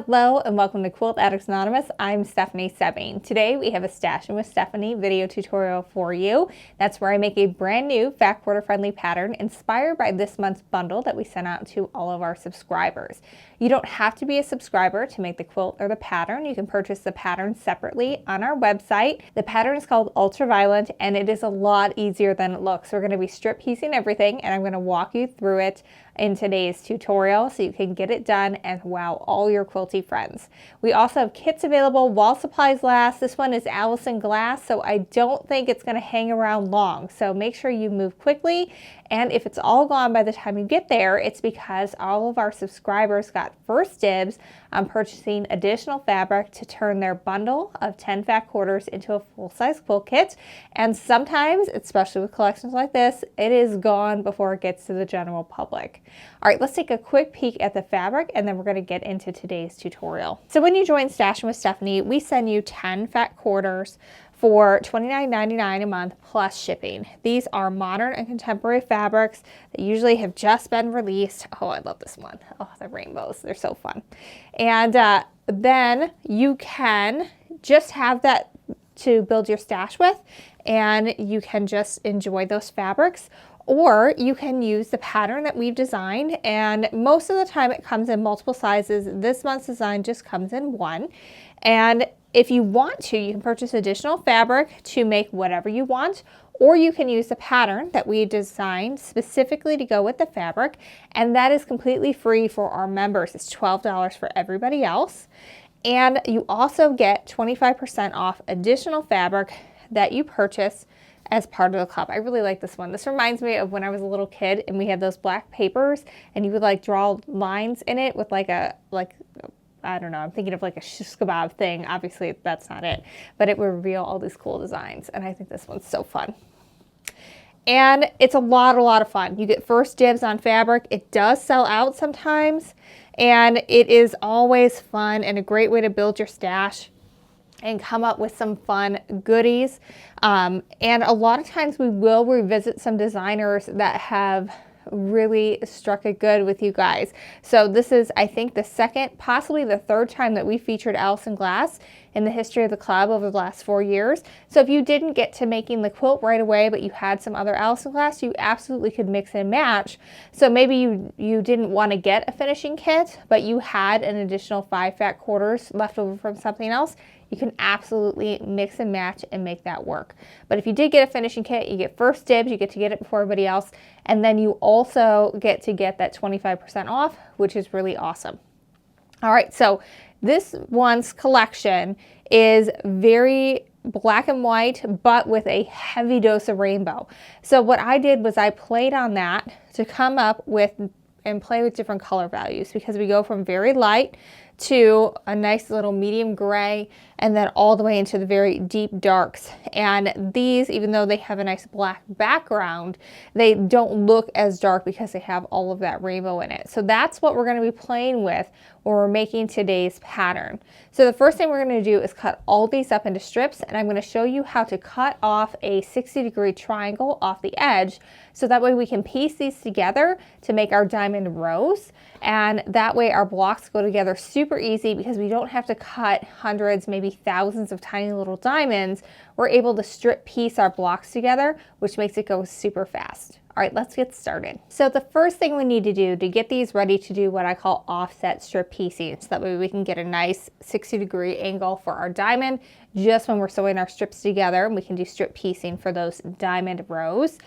Hello and welcome to Quilt Addicts Anonymous. I'm Stephanie Soebbing. Today we have a Stashin with Stephanie video tutorial for you. That's where I make a brand new fat quarter friendly pattern inspired by this month's bundle that we sent out to all of our subscribers. You don't have to be a subscriber to make the quilt or the pattern. You can purchase the pattern separately on our website. The pattern is called Ultraviolet and it is a lot easier than it looks. We're going to be strip piecing everything and I'm going to walk you through it in today's tutorial so you can get it done and wow all your quilty friends. We also have kits available while supplies last. This one is Alison Glass, so I don't think it's going to hang around long. So make sure you move quickly, and if it's all gone by the time you get there, it's because all of our subscribers got first dibs on purchasing additional fabric to turn their bundle of 10 fat quarters into a full-size quilt kit. And sometimes, especially with collections like this, it is gone before it gets to the general public. All right, let's take a quick peek at the fabric and then we're going to get into today's tutorial. So when you join Stashin with Stephanie, we send you 10 fat quarters for $29.99 a month plus shipping. These are modern and contemporary fabrics that usually have just been released. Oh, I love this one. Oh, the rainbows, they're so fun. And then you can just have that to build your stash with, and you can just enjoy those fabrics. Or you can use the pattern that we've designed, and most of the time it comes in multiple sizes. This month's design just comes in one. And if you want to, you can purchase additional fabric to make whatever you want, or you can use the pattern that we designed specifically to go with the fabric, and that is completely free for our members. It's $12 for everybody else. And you also get 25% off additional fabric that you purchase as part of the club. I really like this one. This reminds me of when I was a little kid and we had those black papers and you would like draw lines in it with like a, I don't know, I'm thinking of like a shish kebab thing. Obviously that's not it, but it would reveal all these cool designs. And I think this one's so fun. And it's a lot of fun. You get first dibs on fabric. It does sell out sometimes, and it is always fun and a great way to build your stash and come up with some fun goodies. And a lot of times we will revisit some designers that have really struck it good with you guys. So this is, I think, the second, possibly the third time that we featured Alison Glass in the history of the club over the last 4 years. So if you didn't get to making the quilt right away, but you had some other Alison Glass, you absolutely could mix and match. So maybe you didn't want to get a finishing kit, but you had an additional 5 fat quarters left over from something else. You can absolutely mix and match and make that work. But if you did get a finishing kit, you get first dibs, you get to get it before everybody else, and then you also get to get that 25% off, which is really awesome. All right, so this one's collection is very black and white, but with a heavy dose of rainbow. So what I did was I played on that to come up with and play with different color values, because we go from very light to a nice little medium gray and then all the way into the very deep darks. And these, even though they have a nice black background, they don't look as dark because they have all of that rainbow in it. So that's what we're going to be playing with when we're making today's pattern. So the first thing we're going to do is cut all these up into strips, and I'm going to show you how to cut off a 60-degree triangle off the edge, so that way we can piece these together to make our diamond rows. And that way our blocks go together super easy because we don't have to cut hundreds, maybe thousands of tiny little diamonds. We're able to strip piece our blocks together, which makes it go super fast. All right, let's get started. So the first thing we need to do to get these ready to do what I call offset strip piecing, so that way we can get a nice 60-degree angle for our diamond just when we're sewing our strips together, and we can do strip piecing for those diamond rows,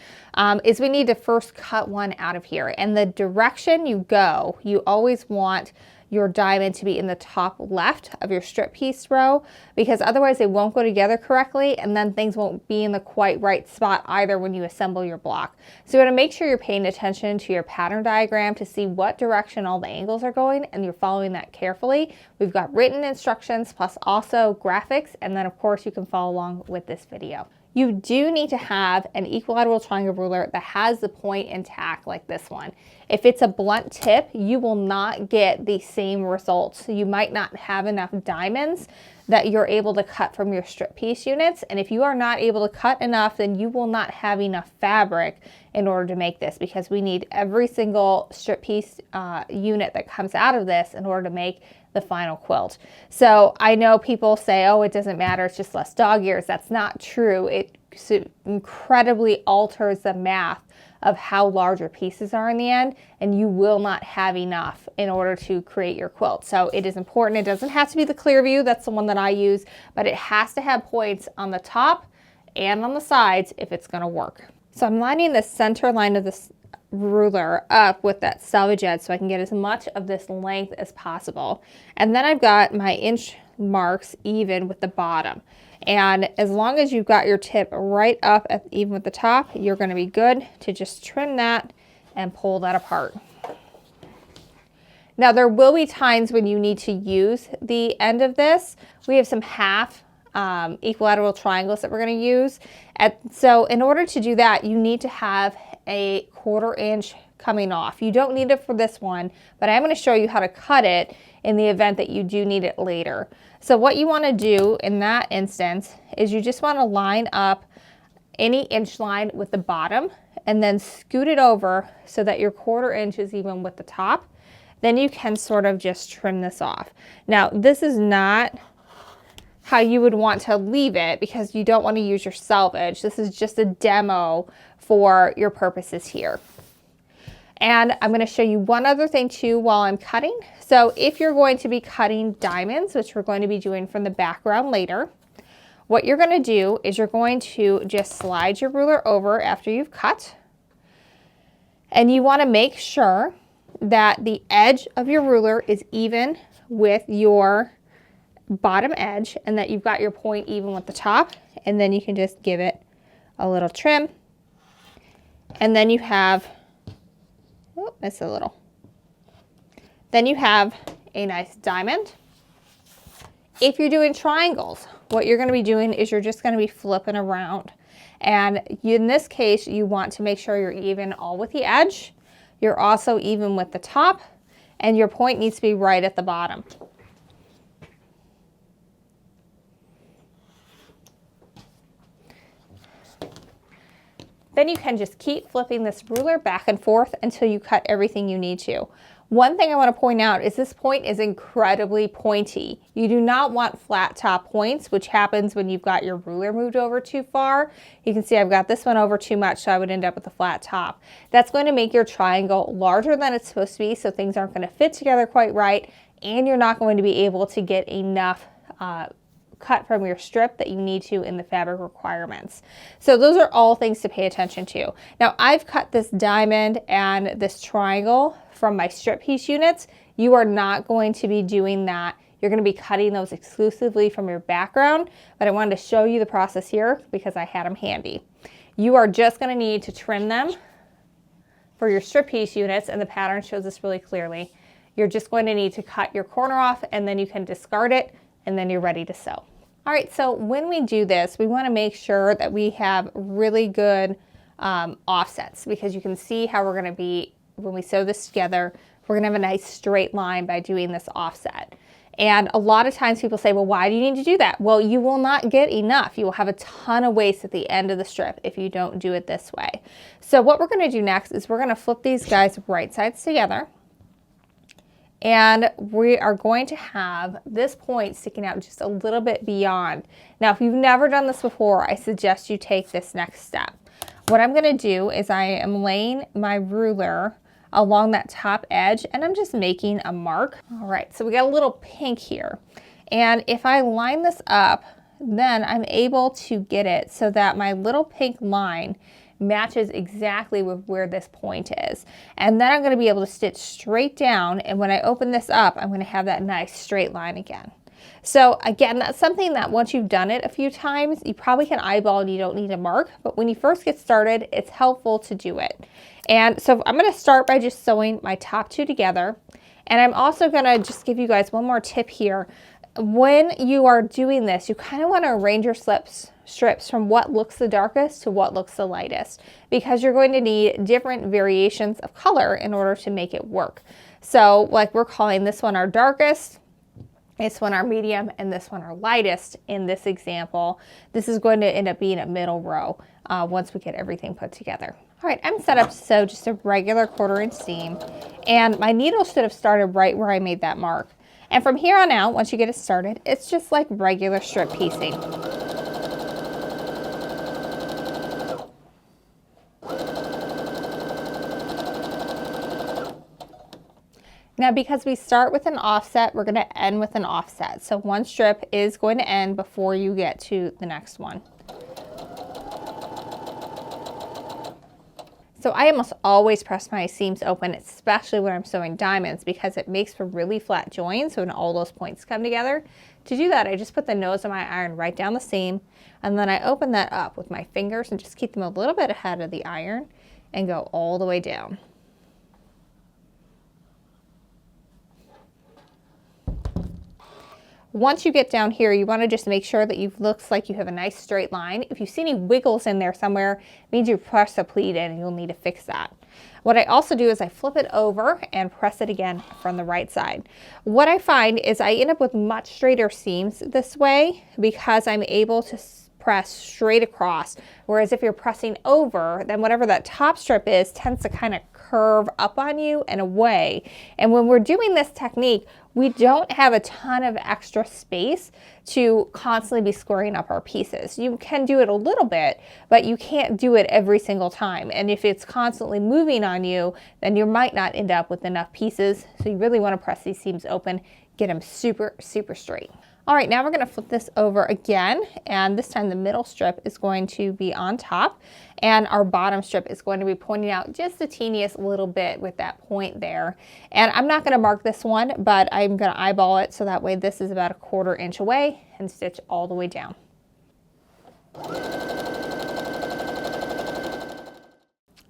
is we need to first cut one out of here. And the direction you go, you always want your diamond to be in the top left of your strip piece row, because otherwise they won't go together correctly, and then things won't be in the quite right spot either when you assemble your block. So you want to make sure you're paying attention to your pattern diagram to see what direction all the angles are going, and you're following that carefully. We've got written instructions plus also graphics, and then of course you can follow along with this video. You do need to have an equilateral triangle ruler that has the point intact like this one. If it's a blunt tip, you will not get the same results. You might not have enough diamonds that you're able to cut from your strip piece units. And if you are not able to cut enough, then you will not have enough fabric in order to make this, because we need every single strip piece unit that comes out of this in order to make the final quilt. So I know people say, oh, it doesn't matter, it's just less dog ears. That's not true. It incredibly alters the math of how large your pieces are in the end, and you will not have enough in order to create your quilt. So it is important. It doesn't have to be the clear view, that's the one that I use, but it has to have points on the top and on the sides if it's going to work. So I'm lining the center line of this ruler up with that selvage edge so I can get as much of this length as possible. And then I've got my inch marks even with the bottom. And as long as you've got your tip right up at even with the top, you're going to be good to just trim that and pull that apart. Now there will be times when you need to use the end of this. We have some half equilateral triangles that we're going to use. So in order to do that, you need to have a 1/4 inch coming off. You don't need it for this one, but I'm going to show you how to cut it in the event that you do need it later. So what you want to do in that instance is you just want to line up any inch line with the bottom and then scoot it over so that your 1/4 inch is even with the top. Then you can sort of just trim this off. Now this is not how you would want to leave it, because you don't want to use your selvage. This is just a demo for your purposes here. And I'm going to show you one other thing too while I'm cutting. So if you're going to be cutting diamonds, which we're going to be doing from the background later, what you're going to do is you're going to just slide your ruler over after you've cut. And you want to make sure that the edge of your ruler is even with your bottom edge and that you've got your point even with the top. And then you can just give it a little trim. And then you have, oh, that's a little. Then you have a nice diamond. If you're doing triangles, what you're going to be doing is you're just going to be flipping around. And in this case, you want to make sure you're even all with the edge. You're also even with the top, and your point needs to be right at the bottom. Then you can just keep flipping this ruler back and forth until you cut everything you need to. One thing I want to point out is this point is incredibly pointy. You do not want flat top points, which happens when you've got your ruler moved over too far. You can see I've got this one over too much, so I would end up with a flat top. That's going to make your triangle larger than it's supposed to be, so things aren't going to fit together quite right, and you're not going to be able to get enough cut from your strip that you need to in the fabric requirements. So those are all things to pay attention to. Now I've cut this diamond and this triangle from my strip piece units. You are not going to be doing that. You're going to be cutting those exclusively from your background, but I wanted to show you the process here because I had them handy. You are just going to need to trim them for your strip piece units, and the pattern shows this really clearly. You're just going to need to cut your corner off, and then you can discard it, and then you're ready to sew. All right, so when we do this, we want to make sure that we have really good offsets, because you can see how we're going to be, when we sew this together, we're going to have a nice straight line by doing this offset. And a lot of times people say, well, why do you need to do that? Well, you will not get enough. You will have a ton of waste at the end of the strip if you don't do it this way. So what we're going to do next is we're going to flip these guys right sides together. And we are going to have this point sticking out just a little bit beyond. Now, if you've never done this before, I suggest you take this next step. What I'm going to do is I am laying my ruler along that top edge, and I'm just making a mark. All right, so we got a little pink here. And if I line this up, then I'm able to get it so that my little pink line matches exactly with where this point is. And then I'm going to be able to stitch straight down, and when I open this up, I'm going to have that nice straight line again. So again, that's something that once you've done it a few times, you probably can eyeball and you don't need a mark, but when you first get started, it's helpful to do it. And so I'm going to start by just sewing my top two together. And I'm also going to just give you guys one more tip here. When you are doing this, you kind of want to arrange your strips from what looks the darkest to what looks the lightest, because you're going to need different variations of color in order to make it work. So like we're calling this one our darkest, This one are medium and this one are lightest in this example. This is going to end up being a middle row once we get everything put together. All right, I'm set up to sew just a regular 1/4 inch seam, and my needle should have started right where I made that mark. And from here on out, once you get it started, it's just like regular strip piecing. Now, because we start with an offset, we're going to end with an offset. So one strip is going to end before you get to the next one. So I almost always press my seams open, especially when I'm sewing diamonds, because it makes for really flat joins when all those points come together. To do that, I just put the nose of my iron right down the seam, and then I open that up with my fingers and just keep them a little bit ahead of the iron and go all the way down. Once you get down here, you want to just make sure that you looks like you have a nice straight line. If you see any wiggles in there somewhere, it means you press a pleat in and you'll need to fix that. What I also do is I flip it over and press it again from the right side. What I find is I end up with much straighter seams this way because I'm able to press straight across, whereas if you're pressing over, then whatever that top strip is tends to kind of curve up on you and away. And when we're doing this technique, we don't have a ton of extra space to constantly be squaring up our pieces. You can do it a little bit, but you can't do it every single time. And if it's constantly moving on you, then you might not end up with enough pieces. So you really want to press these seams open, get them super, super straight. All right, now we're going to flip this over again, and this time the middle strip is going to be on top, and our bottom strip is going to be pointing out just the teeniest little bit with that point there. And I'm not going to mark this one, but I'm going to eyeball it so that way this is about a 1/4 inch away, and stitch all the way down. All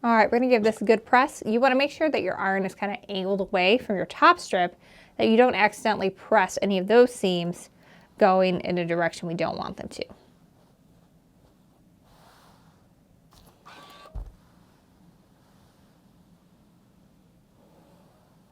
right, we're going to give this a good press. You want to make sure that your iron is kind of angled away from your top strip, that you don't accidentally press any of those seams going in a direction we don't want them to.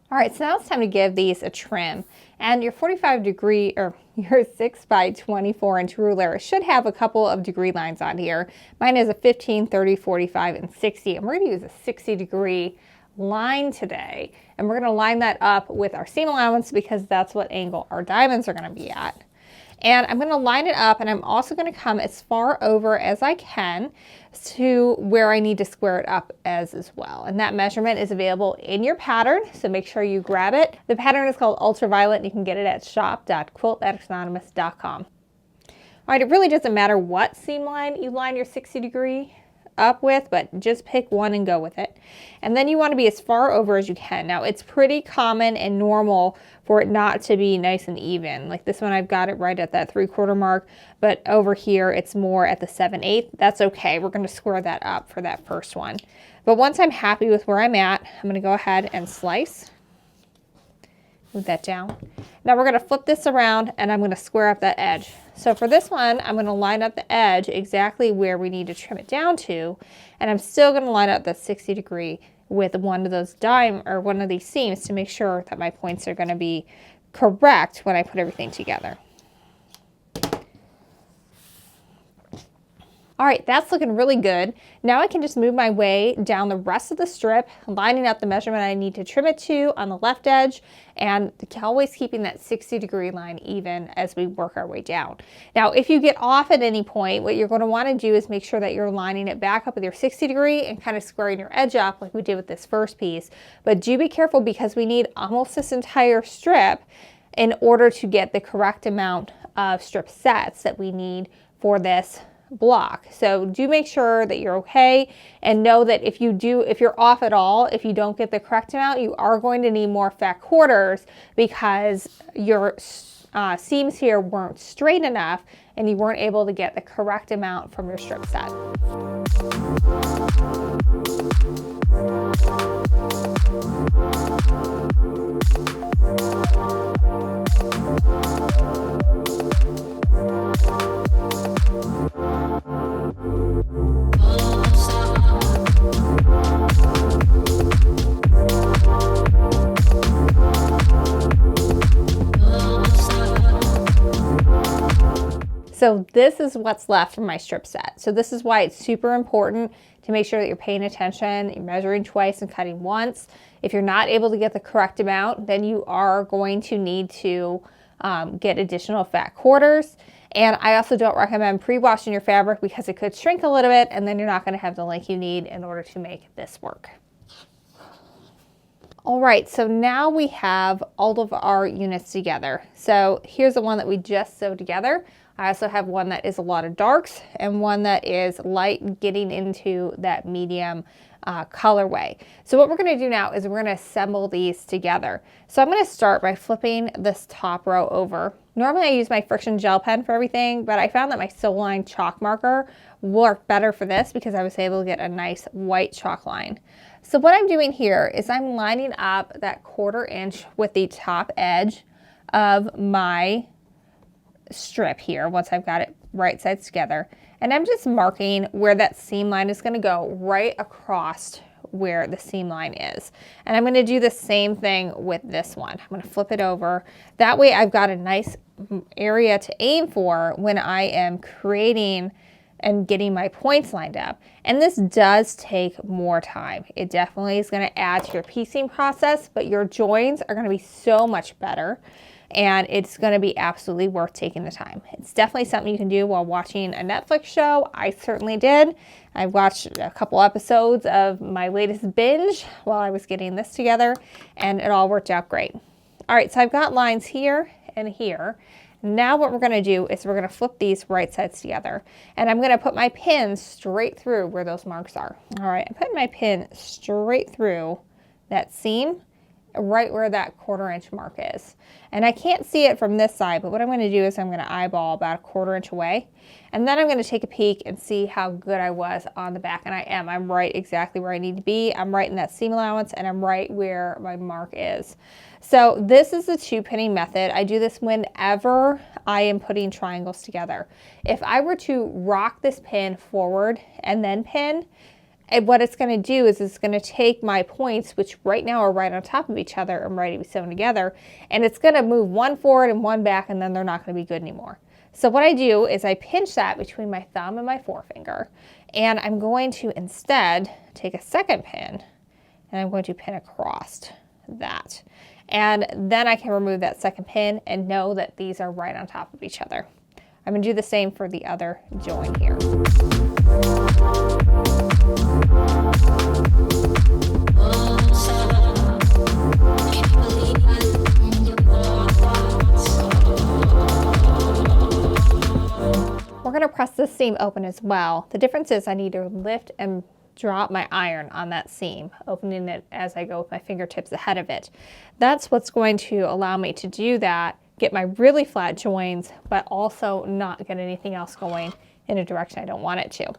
All right, so now it's time to give these a trim. And your 45 degree, or your 6 by 24 inch ruler should have a couple of degree lines on here. Mine is a 15, 30, 45, and 60. And we're gonna use a 60 degree line today. And we're gonna line that up with our seam allowance because that's what angle our diamonds are gonna be at. And I'm going to line it up, and I'm also going to come as far over as I can to where I need to square it up as well. And that measurement is available in your pattern, so make sure you grab it. The pattern is called Ultraviolet, and you can get it at shop.quiltaddictsanonymous.com. All right, it really doesn't matter what seam line you line your 60 degree up with, but just pick one and go with it. And then you want to be as far over as you can. Now, it's pretty common and normal for it not to be nice and even. Like this one, I've got it right at that 3/4 mark, but over here it's more at the 7/8. That's okay. We're going to square that up for that first one. But once I'm happy with where I'm at, I'm going to go ahead and slice. Move that down. Now we're going to flip this around, and I'm going to square up that edge. So for this one, I'm going to line up the edge exactly where we need to trim it down to, and I'm still going to line up the 60 degree with one of those one of these seams to make sure that my points are going to be correct when I put everything together. All right, that's looking really good. Now I can just move my way down the rest of the strip, lining up the measurement I need to trim it to on the left edge, and always keeping that 60 degree line even as we work our way down. Now, if you get off at any point, what you're going to want to do is make sure that you're lining it back up with your 60 degree and kind of squaring your edge up like we did with this first piece. But do be careful because we need almost this entire strip in order to get the correct amount of strip sets that we need for this block. So do make sure that you're okay, and know that if you're off at all, if you don't get the correct amount, you are going to need more fat quarters because your seams here weren't straight enough and you weren't able to get the correct amount from your strip set. So this is what's left from my strip set. So this is why it's super important to make sure that you're paying attention, you're measuring twice and cutting once. If you're not able to get the correct amount, then you are going to need to get additional fat quarters. And I also don't recommend pre-washing your fabric because it could shrink a little bit and then you're not going to have the length you need in order to make this work. All right, so now we have all of our units together. So here's the one that we just sewed together. I also have one that is a lot of darks and one that is light getting into that medium colorway. So what we're going to do now is we're going to assemble these together. So I'm going to start by flipping this top row over. Normally I use my friction gel pen for everything, but I found that my Sew Line chalk marker worked better for this because I was able to get a nice white chalk line. So what I'm doing here is I'm lining up that 1/4 inch with the top edge of my strip here once I've got it right sides together, and I'm just marking where that seam line is going to go right across where the seam line is. And I'm going to do the same thing with this one. I'm going to flip it over. That way I've got a nice area to aim for when I am creating and getting my points lined up. And this does take more time. It definitely is going to add to your piecing process, but your joins are going to be so much better and it's going to be absolutely worth taking the time. It's definitely something you can do while watching a Netflix show. I certainly did. I watched a couple episodes of my latest binge while I was getting this together and it all worked out great. All right, so I've got lines here and here. Now what we're going to do is we're going to flip these right sides together and I'm going to put my pin straight through where those marks are. All right, I'm putting my pin straight through that seam right where that 1/4 inch mark is. And I can't see it from this side, but what I'm going to do is I'm going to eyeball about a 1/4 inch away. And then I'm going to take a peek and see how good I was on the back. And I am. I'm right exactly where I need to be. I'm right in that seam allowance and I'm right where my mark is. So this is the 2-pinning method. I do this whenever I am putting triangles together. If I were to rock this pin forward and then pin, and what it's going to do is it's going to take my points, which right now are right on top of each other and ready to be sewn together, and it's going to move one forward and one back, and then they're not going to be good anymore. So what I do is I pinch that between my thumb and my forefinger, and I'm going to instead take a second pin, and I'm going to pin across that. And then I can remove that second pin and know that these are right on top of each other. I'm going to do the same for the other join here. We're going to press this seam open as well. The difference is I need to lift and drop my iron on that seam, opening it as I go with my fingertips ahead of it. That's what's going to allow me to do that, get my really flat joins, but also not get anything else going in a direction I don't want it to. I'm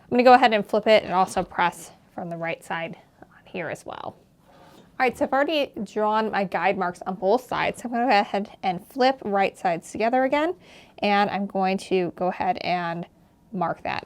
going to go ahead and flip it and also press from the right side on here as well. All right, so I've already drawn my guide marks on both sides. So I'm going to go ahead and flip right sides together again, and I'm going to go ahead and mark that.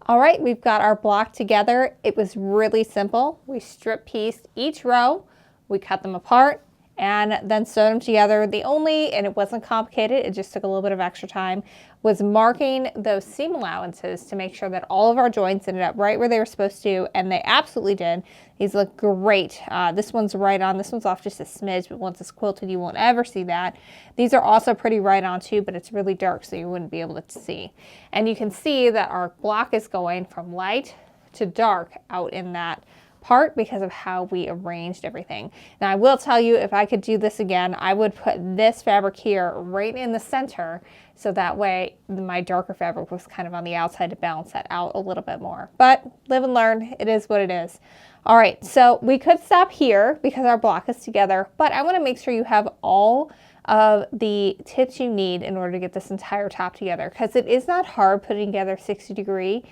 All right, we've got our block together. It was really simple. We strip pieced each row, we cut them apart, and then sewed them together. The only, and it wasn't complicated, it just took a little bit of extra time, was marking those seam allowances to make sure that all of our joints ended up right where they were supposed to, and they absolutely did. These look great. This one's right on, this one's off just a smidge, but once it's quilted, you won't ever see that. These are also pretty right on too, but it's really dark, so you wouldn't be able to see. And you can see that our block is going from light to dark out in that part because of how we arranged everything. Now I will tell you, if I could do this again, I would put this fabric here right in the center, so that way my darker fabric was kind of on the outside to balance that out a little bit more. But live and learn, it is what it is. All right, so we could stop here because our block is together, but I want to make sure you have all of the tips you need in order to get this entire top together, because it is not hard putting together 60-degree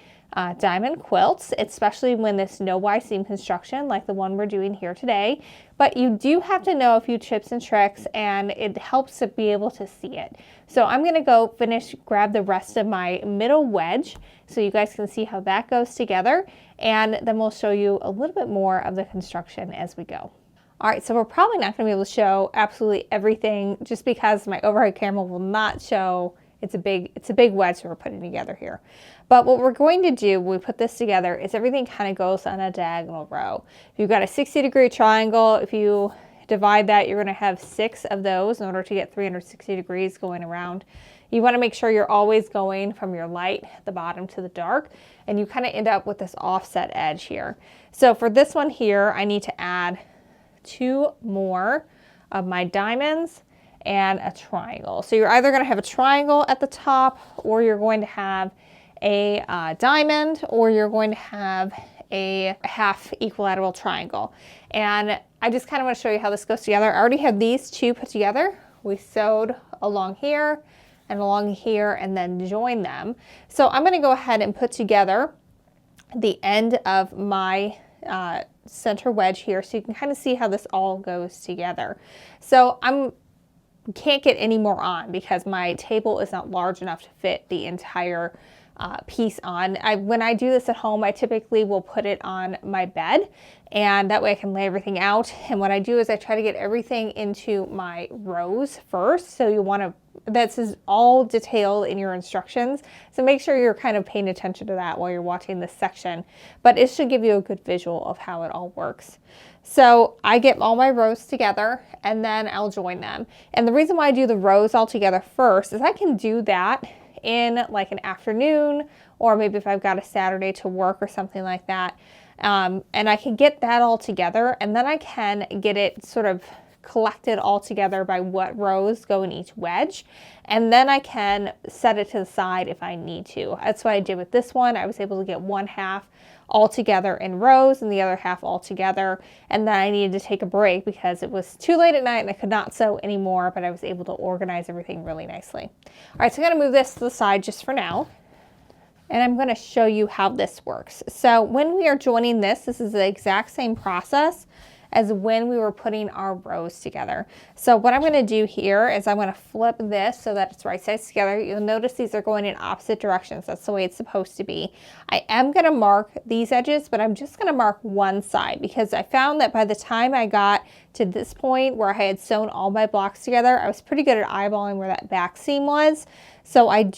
diamond quilts, especially when this no Y seam construction like the one we're doing here today. But you do have to know a few tips and tricks, and it helps to be able to see it. So I'm going to go grab the rest of my middle wedge so you guys can see how that goes together, and then we'll show you a little bit more of the construction as we go. All right, so we're probably not going to be able to show absolutely everything just because my overhead camera will not show. It's a big wedge that we're putting together here. But what we're going to do when we put this together is everything kind of goes on a diagonal row. If you've got a 60-degree triangle, if you divide that, you're going to have 6 of those in order to get 360 degrees going around. You want to make sure you're always going from your light, the bottom, to the dark, and you kind of end up with this offset edge here. So for this one here, I need to add 2 more of my diamonds and a triangle. So you're either going to have a triangle at the top, or you're going to have a diamond, or you're going to have a half equilateral triangle. And I just kind of want to show you how this goes together. I already have these 2 put together. We sewed along here and along here and then join them. So I'm going to go ahead and put together the end of my center wedge here so you can kind of see how this all goes together. So can't get any more on because my table is not large enough to fit the entire piece on. When I do this at home, I typically will put it on my bed, and that way I can lay everything out. And what I do is I try to get everything into my rows first. So you want to, this is all detailed in your instructions. So make sure you're kind of paying attention to that while you're watching this section, but it should give you a good visual of how it all works. So I get all my rows together and then I'll join them. And the reason why I do the rows all together first is I can do that in like an afternoon, or maybe if I've got a Saturday to work or something like that. And I can get that all together, and then I can get it sort of collected all together by what rows go in each wedge. And then I can set it to the side if I need to. That's what I did with this one. I was able to get 1/2 all together in rows and the other half all together. And then I needed to take a break because it was too late at night and I could not sew anymore, but I was able to organize everything really nicely. All right, so I'm gonna move this to the side just for now. And I'm gonna show you how this works. So when we are joining this is the exact same process as when we were putting our rows together. So what I'm gonna do here is I'm gonna flip this so that it's right sides together. You'll notice these are going in opposite directions. That's the way it's supposed to be. I am gonna mark these edges, but I'm just gonna mark one side because I found that by the time I got to this point where I had sewn all my blocks together, I was pretty good at eyeballing where that back seam was. So I'm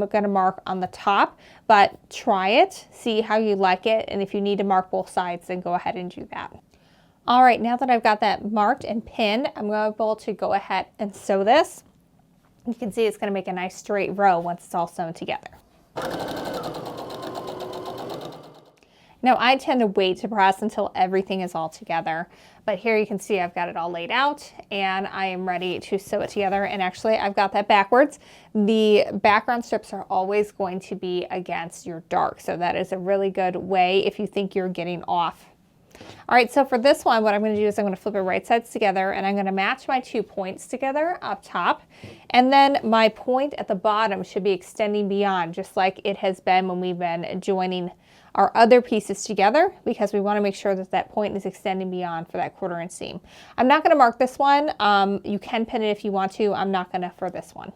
gonna mark on the top, but try it, see how you like it, and if you need to mark both sides, then go ahead and do that. All right, now that I've got that marked and pinned, I'm able to go ahead and sew this. You can see it's gonna make a nice straight row once it's all sewn together. Now I tend to wait to press until everything is all together, but here you can see I've got it all laid out and I am ready to sew it together. And actually I've got that backwards. The background strips are always going to be against your dark, so that is a really good way if you think you're getting off. All right, so for this one, what I'm going to do is I'm going to flip it right sides together and I'm going to match my 2 points together up top. And then my point at the bottom should be extending beyond, just like it has been when we've been joining our other pieces together, because we want to make sure that that point is extending beyond for that 1/4 inch seam. I'm not going to mark this one. You can pin it if you want to. I'm not going to for this one.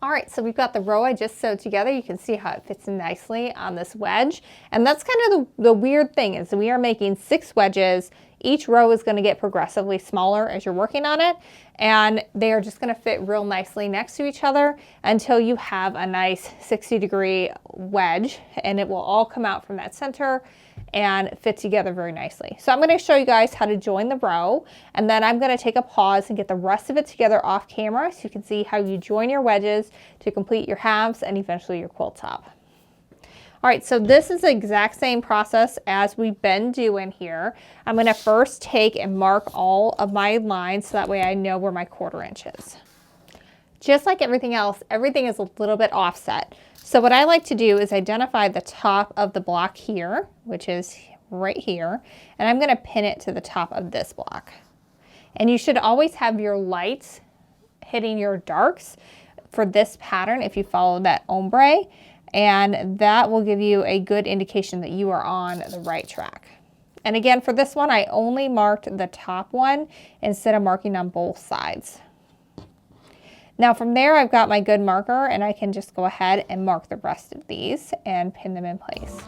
All right, so we've got the row I just sewed together. You can see how it fits in nicely on this wedge. And that's kind of the weird thing is we are making 6 wedges. Each row is going to get progressively smaller as you're working on it. And they are just going to fit real nicely next to each other until you have a nice 60-degree wedge. And it will all come out from that center and fit together very nicely. So I'm going to show you guys how to join the row, and then I'm going to take a pause and get the rest of it together off camera so you can see how you join your wedges to complete your halves and eventually your quilt top. All right, so this is the exact same process as we've been doing here. I'm going to first take and mark all of my lines so that way I know where my 1/4 inch is. Just like everything else, everything is a little bit offset. So what I like to do is identify the top of the block here, which is right here, and I'm going to pin it to the top of this block. And you should always have your lights hitting your darks for this pattern if you follow that ombre, and that will give you a good indication that you are on the right track. And again, for this one, I only marked the top one instead of marking on both sides. Now from there, I've got my good marker, and I can just go ahead and mark the rest of these and pin them in place.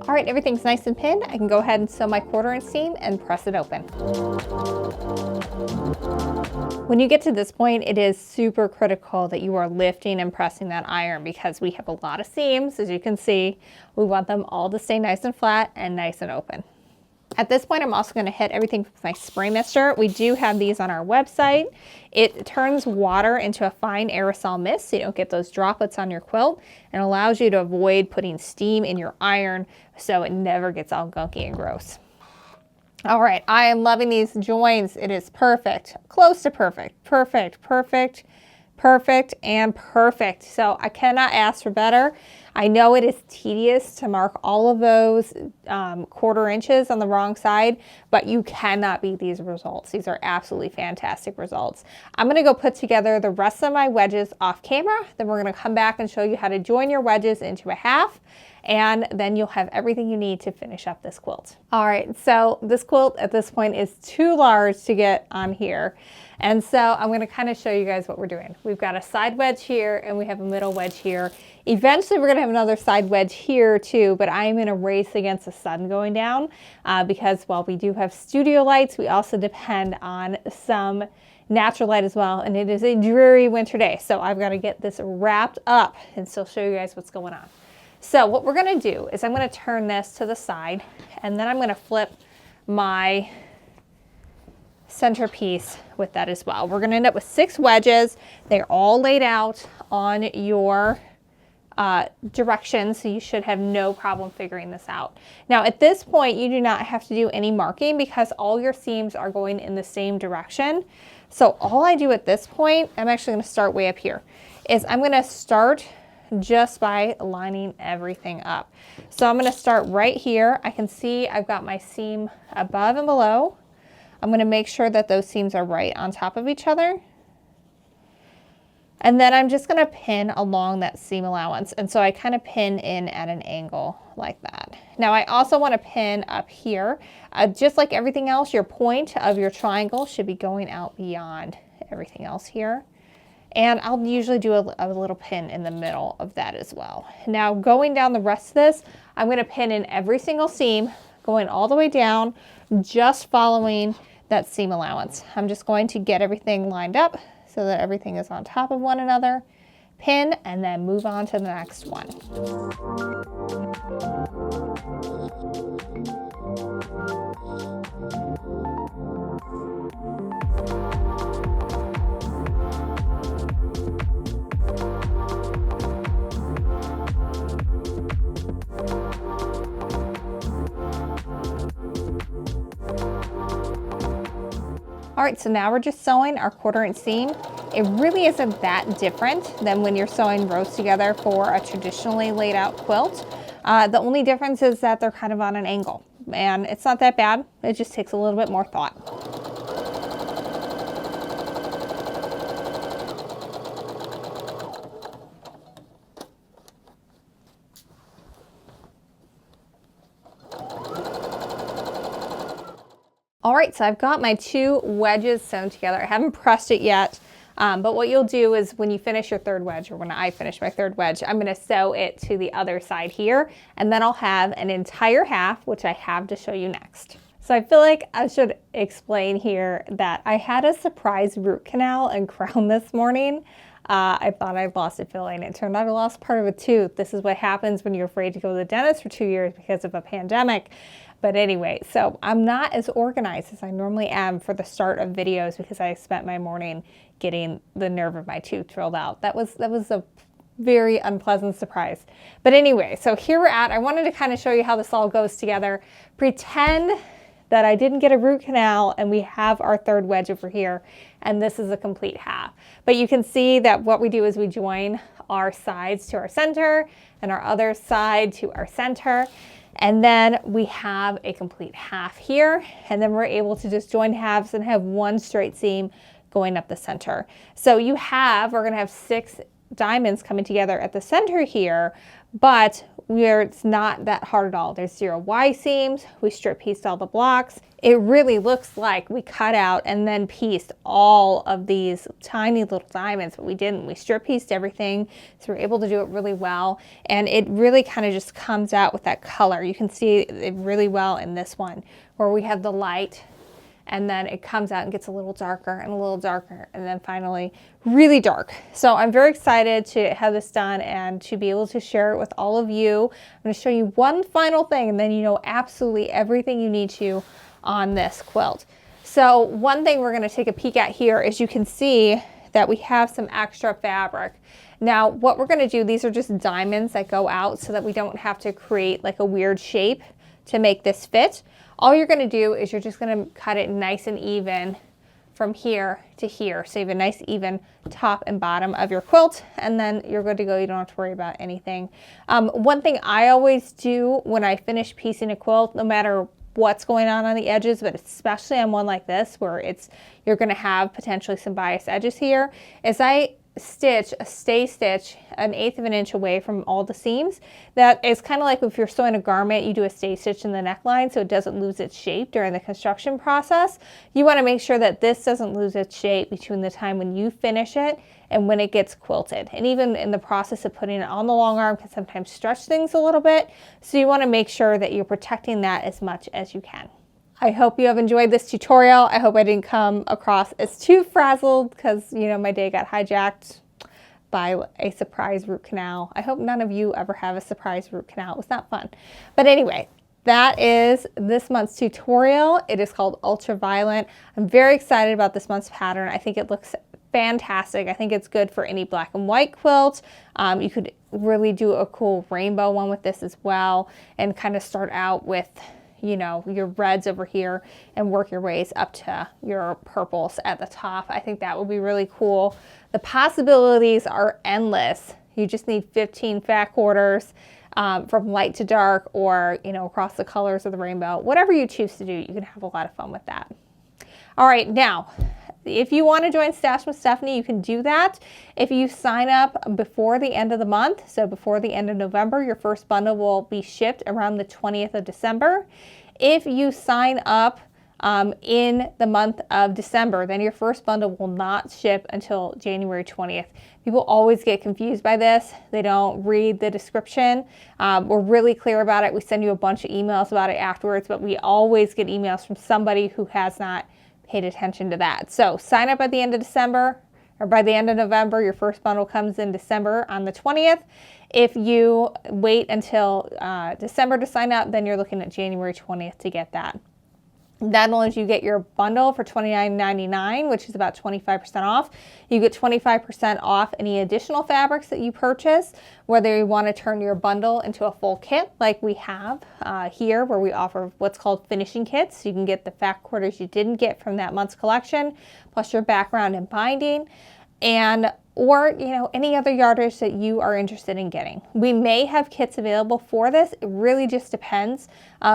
All right, everything's nice and pinned. I can go ahead and sew my 1/4 inch seam and press it open. When you get to this point, it is super critical that you are lifting and pressing that iron because we have a lot of seams, as you can see. We want them all to stay nice and flat and nice and open. At this point, I'm also going to hit everything with my spray mister. We do have these on our website. It turns water into a fine aerosol mist so you don't get those droplets on your quilt, and allows you to avoid putting steam in your iron so it never gets all gunky and gross. All right, I am loving these joins. It is perfect, close to perfect, perfect, perfect, perfect, and perfect. So I cannot ask for better. I know it is tedious to mark all of those 1/4 inches on the wrong side, but you cannot beat these results. These are absolutely fantastic results. I'm gonna go put together the rest of my wedges off camera. Then we're gonna come back and show you how to join your wedges into a half, and then you'll have everything you need to finish up this quilt. All right, so this quilt at this point is too large to get on here. And so I'm gonna kind of show you guys what we're doing. We've got a side wedge here and we have a middle wedge here. Eventually we're gonna have another side wedge here too, but I'm in a race against the sun going down because while we do have studio lights, we also depend on some natural light as well. And it is a dreary winter day. So I've got to get this wrapped up and still show you guys what's going on. So what we're gonna do is I'm gonna turn this to the side, and then I'm gonna flip my centerpiece with that as well. We're gonna end up with 6 wedges. They're all laid out on your directions, so you should have no problem figuring this out. Now at this point, you do not have to do any marking because all your seams are going in the same direction. So all I do at this point, I'm actually gonna start way up here, is I'm gonna start just by lining everything up. So I'm going to start right here. I can see I've got my seam above and below. I'm going to make sure that those seams are right on top of each other. And then I'm just going to pin along that seam allowance. And so I kind of pin in at an angle like that. Now I also want to pin up here. Just like everything else, your point of your triangle should be going out beyond everything else here. And I'll usually do a little pin in the middle of that as well. Now going down the rest of this, I'm going to pin in every single seam, going all the way down, just following that seam allowance. I'm just going to get everything lined up so that everything is on top of one another, pin, and then move on to the next one. All right, so now we're just sewing our 1/4 inch seam. It really isn't that different than when you're sewing rows together for a traditionally laid out quilt. The only difference is that they're kind of on an angle, and it's not that bad. It just takes a little bit more thought. All right, so I've got my 2 wedges sewn together. I haven't pressed it yet, but what you'll do is when you finish your 3rd wedge, or when I finish my 3rd wedge, I'm gonna sew it to the other side here, and then I'll have an entire half, which I have to show you next. So I feel like I should explain here that I had a surprise root canal and crown this morning. I thought I lost a filling. It turned out I lost part of a tooth. This is what happens when you're afraid to go to the dentist for 2 years because of a pandemic. But anyway, so I'm not as organized as I normally am for the start of videos because I spent my morning getting the nerve of my tooth drilled out. That was a very unpleasant surprise. But anyway, so here we're at. I wanted to kind of show you how this all goes together. Pretend that I didn't get a root canal, and we have our third wedge over here, and this is a complete half. But you can see that what we do is we join our sides to our center and our other side to our center. And then we have a complete half here, and then we're able to just join halves and have one straight seam going up the center. So we're gonna have 6 diamonds coming together at the center here, but it's not that hard at all. There's 0 Y seams. We strip pieced all the blocks. It really looks like we cut out and then pieced all of these tiny little diamonds, but we didn't. We strip pieced everything, so we're able to do it really well. And it really kind of just comes out with that color. You can see it really well in this one, where we have the light, and then it comes out and gets a little darker and a little darker, and then finally really dark. So I'm very excited to have this done and to be able to share it with all of you. I'm going to show you one final thing, and then you know absolutely everything you need to on this quilt. So one thing we're going to take a peek at here is you can see that we have some extra fabric. Now what we're going to do, these are just diamonds that go out so that we don't have to create like a weird shape to make this fit. All you're going to do is you're just going to cut it nice and even from here to here. So you have a nice even top and bottom of your quilt, and then you're good to go. You don't have to worry about anything. One thing I always do when I finish piecing a quilt, no matter what's going on the edges, but especially on one like this where you're going to have potentially some biased edges here, is I stitch a stay stitch 1/8 of an inch away from all the seams. That is kind of like if you're sewing a garment, you do a stay stitch in the neckline so it doesn't lose its shape during the construction process. You want to make sure that this doesn't lose its shape between the time when you finish it and when it gets quilted. And even in the process of putting it on the long arm can sometimes stretch things a little bit. So you want to make sure that you're protecting that as much as you can. I hope you have enjoyed this tutorial. I hope I didn't come across as too frazzled because, you know, my day got hijacked by a surprise root canal. I hope none of you ever have a surprise root canal. It was not fun. But anyway, that is this month's tutorial. It is called Ultraviolet. I'm very excited about this month's pattern. I think it looks fantastic. I think it's good for any black and white quilt. You could really do a cool rainbow one with this as well, and kind of start out with, you know, your reds over here and work your ways up to your purples at the top. I think that would be really cool. The possibilities are endless. You just need 15 fat quarters from light to dark, or, you know, across the colors of the rainbow. Whatever you choose to do, you can have a lot of fun with that. All right, now, if you want to join Stashin with Stephanie, you can do that. If you sign up before the end of the month, so before the end of November, your first bundle will be shipped around the 20th of December. If you sign up in the month of December, then your first bundle will not ship until January 20th. People always get confused by this. They don't read the description. We're really clear about it. We send you a bunch of emails about it afterwards, but we always get emails from somebody who has not paid attention to that. So sign up at the end of December, or by the end of November. Your first bundle comes in December on the 20th. If you wait until December to sign up, then you're looking at January 20th to get that. Not only do you get your bundle for $29.99, which is about 25% off, you get 25% off any additional fabrics that you purchase, whether you want to turn your bundle into a full kit like we have here, where we offer what's called finishing kits. You can get the fat quarters you didn't get from that month's collection, plus your background and binding, or, you know, any other yardage that you are interested in getting. We may have kits available for this. It really just depends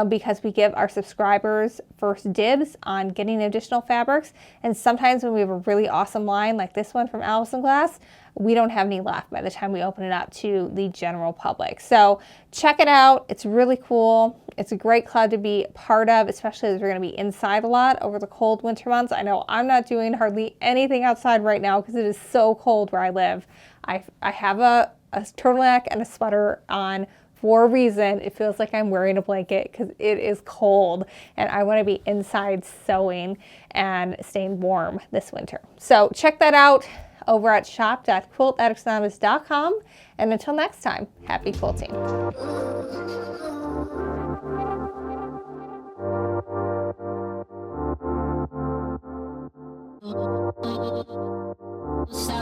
because we give our subscribers first dibs on getting additional fabrics. And sometimes when we have a really awesome line like this one from Alison Glass, we don't have any left by the time we open it up to the general public. So check it out. It's really cool. It's a great club to be part of, especially as we're going to be inside a lot over the cold winter months. I know I'm not doing hardly anything outside right now because it is so cold where I live. I have a turtleneck and a sweater on for a reason. It feels like I'm wearing a blanket because it is cold, and I want to be inside sewing and staying warm this winter. So check that out over at shop.quiltaddictsanonymous.com. And until next time, happy quilting. So